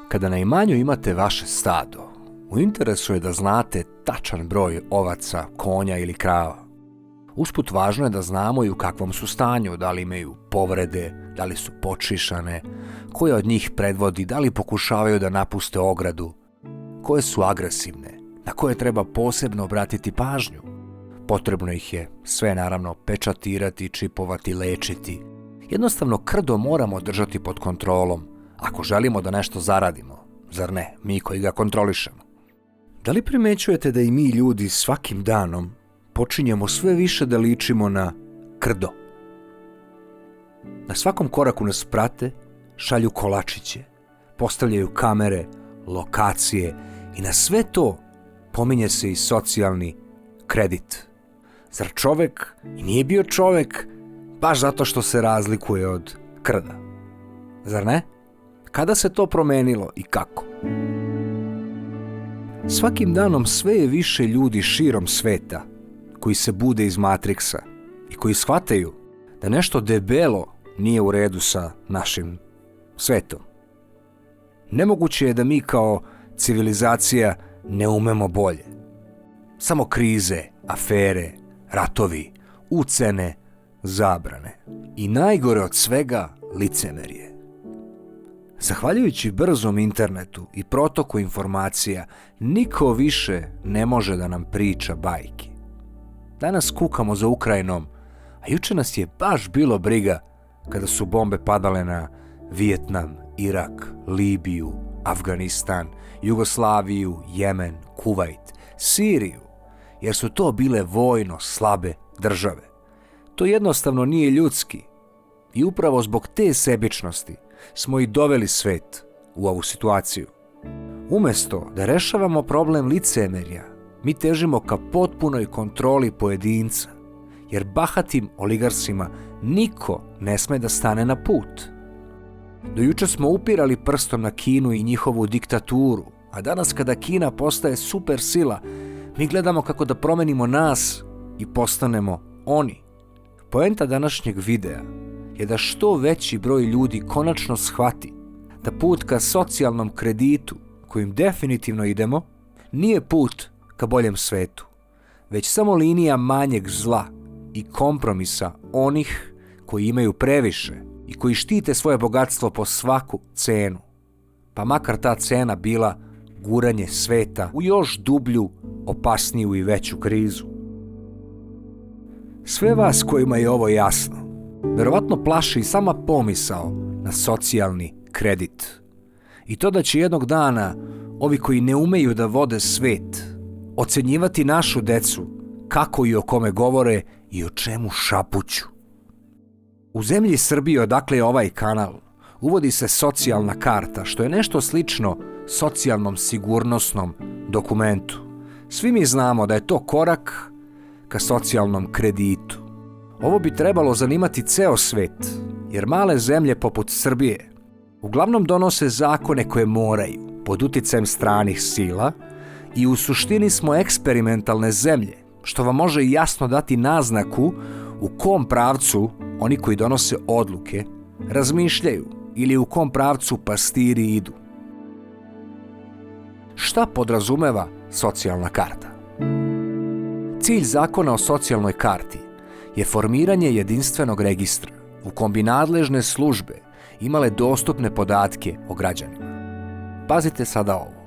Kada na imanju imate vaše stado, u interesu je da znate tačan broj ovaca, konja ili krava. Usput važno je da znamo i u kakvom su stanju, da li imaju povrede, da li su počišane, koja od njih predvodi, da li pokušavaju da napuste ogradu, koje su agresivne, na koje treba posebno obratiti pažnju. Potrebno ih je sve naravno pečatirati, čipovati, lečiti. Jednostavno krdo moramo držati pod kontrolom, ako želimo da nešto zaradimo, zar ne, mi koji ga kontrolišemo. Da li primećujete da i mi ljudi svakim danom počinjemo sve više da ličimo na krdo? Na svakom koraku nas prate, šalju kolačiće, postavljaju kamere, lokacije i na sve to pominje se i socijalni kredit. Zar čovek i nije bio čovek baš zato što se razlikuje od krda? Zar ne? Kada se to promenilo i kako? Svakim danom sve je više ljudi širom sveta koji se bude iz Matriksa i koji shvataju da nešto debelo nije u redu sa našim svetom. Nemoguće je da mi kao civilizacija ne umemo bolje. Samo krize, afere, ratovi, ucene, zabrane i najgore od svega licemerje. Zahvaljujući brzom internetu i protoku informacija, niko više ne može da nam priča bajke. Danas kukamo za Ukrajinom, a juče nas je baš bilo briga kada su bombe padale na Vijetnam, Irak, Libiju, Afganistan, Jugoslaviju, Jemen, Kuvajt, Siriju, jer su to bile vojno slabe države. To jednostavno nije ljudski i upravo zbog te sebičnosti smo i doveli svet u ovu situaciju. Umesto da rešavamo problem licemerja, mi težimo ka potpunoj kontroli pojedinca, jer bahatim oligarsima niko ne sme da stane na put. Do juče smo upirali prstom na Kinu i njihovu diktaturu, a danas kada Kina postaje super sila, mi gledamo kako da promenimo nas i postanemo oni. Poenta današnjeg videa je da što veći broj ljudi konačno shvati da put ka socijalnom kreditu kojim definitivno idemo nije put ka boljem svetu, već samo linija manjeg zla i kompromisa onih koji imaju previše i koji štite svoje bogatstvo po svaku cenu, pa makar ta cena bila guranje sveta u još dublju, opasniju i veću krizu. Sve vas kojima je ovo jasno, verovatno plaši sama pomisao na socijalni kredit. I to da će jednog dana ovi koji ne umeju da vode svet ocenjivati našu decu kako i o kome govore i o čemu šapuću. U zemlji Srbije, odakle je ovaj kanal, uvodi se socijalna karta, što je nešto slično socijalnom sigurnosnom dokumentu. Svi mi znamo da je to korak ka socijalnom kreditu. Ovo bi trebalo zanimati ceo svet, jer male zemlje poput Srbije uglavnom donose zakone koje moraju, pod uticajem stranih sila, i u suštini smo eksperimentalne zemlje, što vam može jasno dati naznaku u kom pravcu oni koji donose odluke razmišljaju ili u kom pravcu pastiri idu. Šta podrazumeva socijalna karta? Cilj zakona o socijalnoj karti je formiranje jedinstvenog registra u kom bi nadležne službe imale dostupne podatke o građanima. Pazite sada ovo.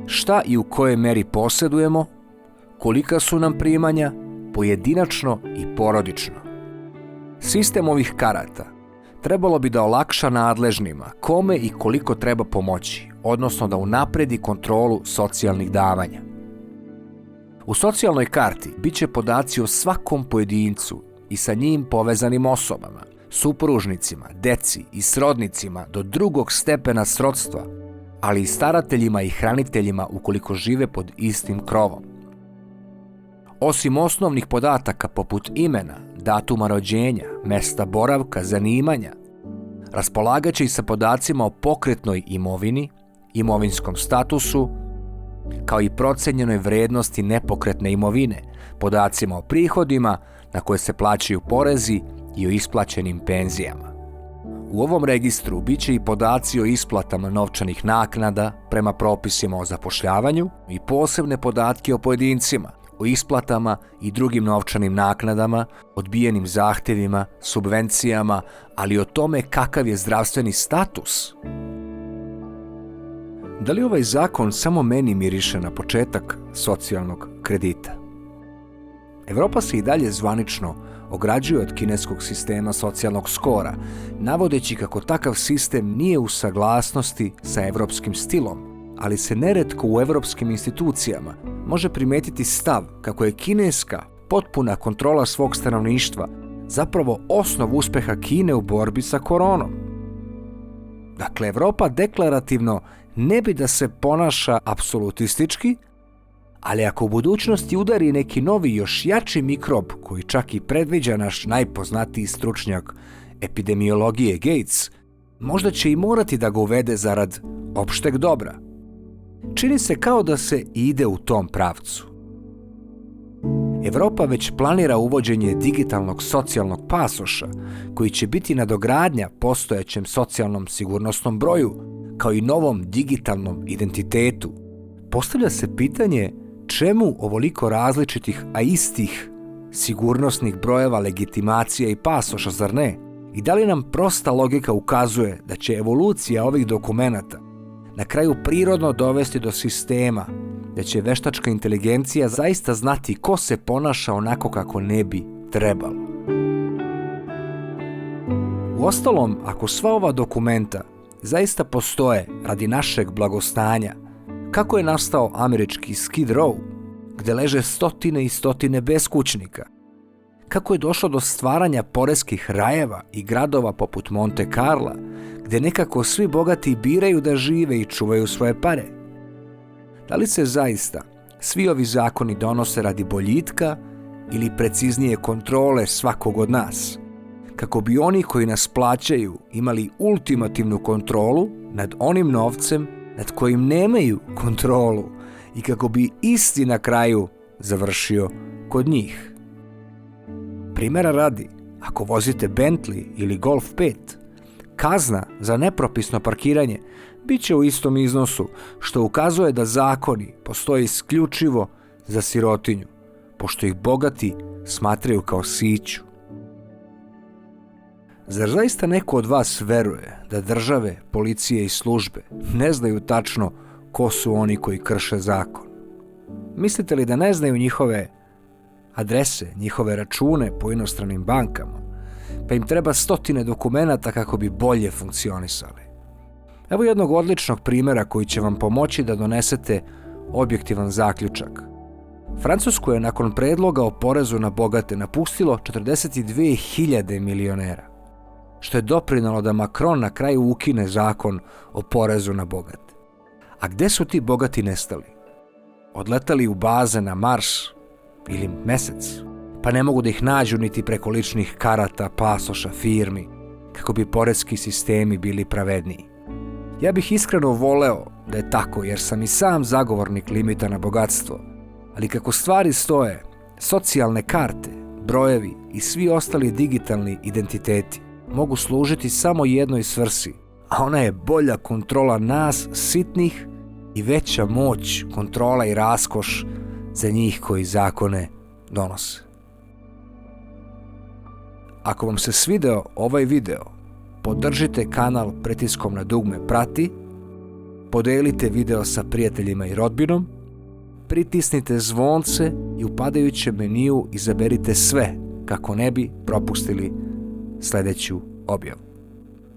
Šta i u kojoj meri posjedujemo, kolika su nam primanja, pojedinačno i porodično. Sistem ovih karata trebalo bi da olakša nadležnima kome i koliko treba pomoći, odnosno da unapredi kontrolu socijalnih davanja. U socijalnoj karti bit će podaci o svakom pojedincu i sa njim povezanim osobama, supružnicima, deci i srodnicima do drugog stepena srodstva, ali i starateljima i hraniteljima ukoliko žive pod istim krovom. Osim osnovnih podataka poput imena, datuma rođenja, mesta boravka, zanimanja, raspolagat će i sa podacima o pokretnoj imovini, imovinskom statusu, kao i procenjenoj vrednosti nepokretne imovine, podacima o prihodima na koje se plaćaju porezi i o isplaćenim penzijama. U ovom registru bit će i podaci o isplatama novčanih naknada prema propisima o zapošljavanju i posebne podatke o pojedincima, o isplatama i drugim novčanim naknadama, odbijenim zahtjevima, subvencijama, ali i o tome kakav je zdravstveni status. Da li ovaj zakon samo meni miriše na početak socijalnog kredita? Evropa se i dalje zvanično ograđuje od kineskog sistema socijalnog skora, navodeći kako takav sistem nije u saglasnosti sa evropskim stilom, ali se neretko u evropskim institucijama može primetiti stav kako je kineska potpuna kontrola svog stanovništva zapravo osnov uspjeha Kine u borbi sa koronom. Dakle, Evropa deklarativno ne bi da se ponaša apsolutistički, ali ako u budućnosti udari neki novi još jači mikrob koji čak i predviđa naš najpoznatiji stručnjak epidemiologije Gates, možda će i morati da ga uvede zarad opšteg dobra. Čini se kao da se ide u tom pravcu. Evropa već planira uvođenje digitalnog socijalnog pasoša koji će biti nadogradnja postojećem socijalnom sigurnosnom broju kao i novom digitalnom identitetu. Postavlja se pitanje čemu ovoliko različitih, a istih sigurnosnih brojeva legitimacija i pasoša, zar ne? I da li nam prosta logika ukazuje da će evolucija ovih dokumenata na kraju prirodno dovesti do sistema, da će veštačka inteligencija zaista znati ko se ponaša onako kako ne bi trebalo? Uostalom, ako sva ova dokumenta zaista postoje radi našeg blagostanja, kako je nastao američki Skid Row, gde leže stotine i stotine beskućnika? Kako je došlo do stvaranja poreskih rajeva i gradova poput Monte Carla, gde nekako svi bogati biraju da žive i čuvaju svoje pare? Da li se zaista svi ovi zakoni donose radi boljitka ili preciznije kontrole svakog od nas, kako bi oni koji nas plaćaju imali ultimativnu kontrolu nad onim novcem nad kojim nemaju kontrolu i kako bi isti na kraju završio kod njih? Primjera radi, ako vozite Bentley ili Golf 5, kazna za nepropisno parkiranje bit će u istom iznosu, što ukazuje da zakoni postoje isključivo za sirotinju, pošto ih bogati smatraju kao siću. Zar zaista neko od vas veruje da države, policije i službe ne znaju tačno ko su oni koji krše zakon? Mislite li da ne znaju njihove adrese, njihove račune po inostranim bankama, pa im treba stotine dokumenata kako bi bolje funkcionisali? Evo jednog odličnog primjera koji će vam pomoći da donesete objektivan zaključak. Francusku je nakon predloga o porezu na bogate napustilo 42.000 milionera, što je doprinalo da Macron na kraju ukine zakon o porezu na bogate. A gde su ti bogati nestali? Odletali u baze na Mars ili Mesec, pa ne mogu da ih nađu niti preko ličnih karata, pasoša, firmi, kako bi poreski sistemi bili pravedniji. Ja bih iskreno voleo da je tako, jer sam i sam zagovornik limita na bogatstvo, ali kako stvari stoje, socijalne karte, brojevi i svi ostali digitalni identiteti mogu služiti samo jednoj svrsi, a ona je bolja kontrola nas sitnih i veća moć, kontrola i raskoš za njih koji zakone donose. Ako vam se svideo ovaj video, podržite kanal pritiskom na dugme prati, podelite video sa prijateljima i rodbinom, pritisnite zvonce i u padajućem meniju izaberite sve kako ne bi propustili sljedeću objavu.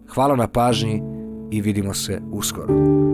Hvala na pažnji i vidimo se uskoro.